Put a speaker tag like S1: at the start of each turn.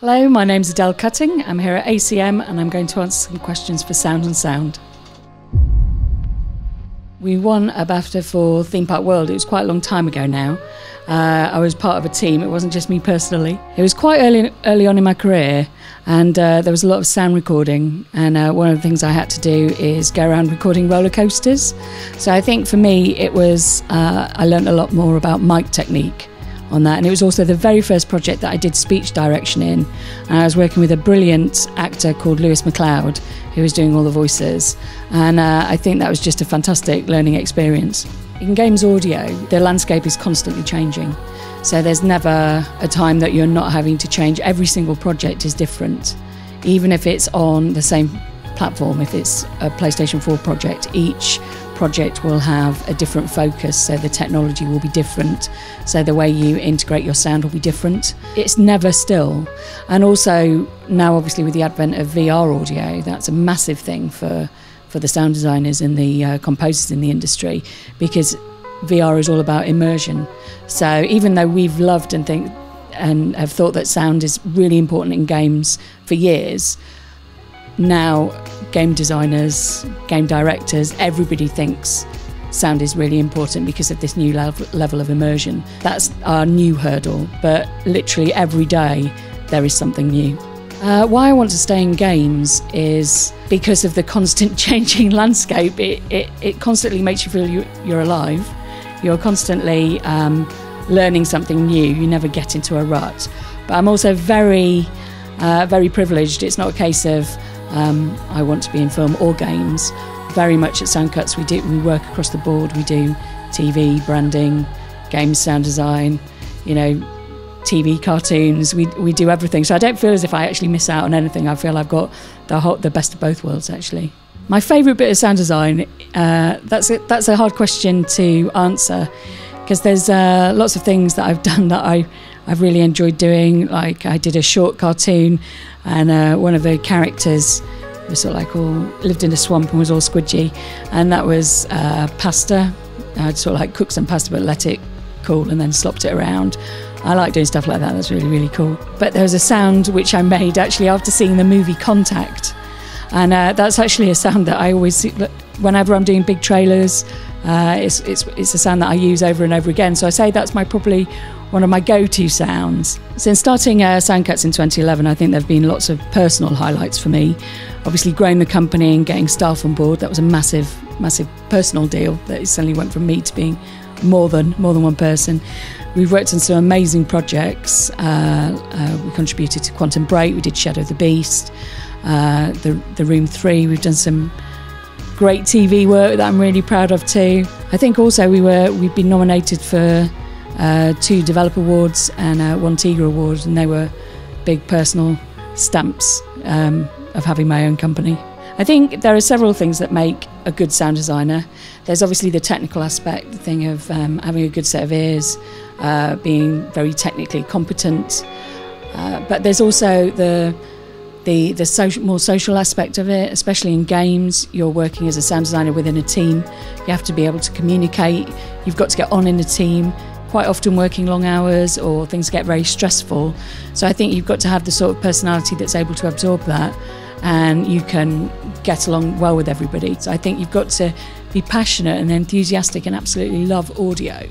S1: Hello, my name's Adele Cutting. I'm here at ACM and I'm going to answer some questions for Sound and Sound. We won a BAFTA for Theme Park World. It was quite a long time ago now. I was part of a team. It wasn't just me personally. It was quite early on in my career, and there was a lot of sound recording, and one of the things I had to do is go around recording roller coasters. So I think for me it was, I learned a lot more about mic technique on that, and it was also the very first project that I did speech direction in, and I was working with a brilliant actor called Lewis MacLeod who was doing all the voices, and I think that was just a fantastic learning experience. In Games Audio, the landscape is constantly changing, so there's never a time that you're not having to change. Every single project is different, even if it's on the same platform. If it's a PlayStation 4 project, each project will have a different focus, so the technology will be different, so the way you integrate your sound will be different. It's never still. And also now, obviously, with the advent of VR audio, that's a massive thing for the sound designers and the composers in the industry, because VR is all about immersion. So even though we've loved and have thought that sound is really important in games for years, now game designers, game directors, everybody thinks sound is really important because of this new level of immersion. That's our new hurdle, but literally every day there is something new. Why I want to stay in games is because of the constant changing landscape. It constantly makes you feel you're alive. You're constantly learning something new. You never get into a rut. But I'm also very privileged. It's not a case of I want to be in film or games. Very much at Soundcuts we work across the board. We do TV, branding, games, sound design, TV, cartoons. We do everything. So I don't feel as if I actually miss out on anything. I feel I've got the best of both worlds, actually. My favourite bit of sound design, that's a hard question to answer, because there's lots of things that I've done that I've really enjoyed doing. Like I did a short cartoon, and one of the characters was sort of like lived in a swamp and was all squidgy, and that was pasta. I'd sort of like cook some pasta but let it cool and then slopped it around. I like doing stuff like that. That's really, really cool. But there was a sound which I made actually after seeing the movie Contact, and that's actually a sound that I always, whenever I'm doing big trailers, it's a sound that I use over and over again. So I say that's probably one of my go-to sounds. Since starting Soundcuts in 2011, I think there have been lots of personal highlights for me. Obviously, growing the company and getting staff on board, that was a massive, massive personal deal. That it suddenly went from me to being more than one person. We've worked on some amazing projects. We contributed to Quantum Break. We did Shadow the Beast, the Room 3. We've done some great TV work that I'm really proud of too. I think also we've been nominated for 2 Developer Awards and 1 Tiger Award, and they were big personal stamps of having my own company. I think there are several things that make a good sound designer. There's obviously the technical aspect, the thing of having a good set of ears, being very technically competent, but there's also the more social aspect of it. Especially in games, you're working as a sound designer within a team. You have to be able to communicate. You've got to get on in a team. Quite often working long hours, or things get very stressful. So I think you've got to have the sort of personality that's able to absorb that, and you can get along well with everybody. So I think you've got to be passionate and enthusiastic and absolutely love audio.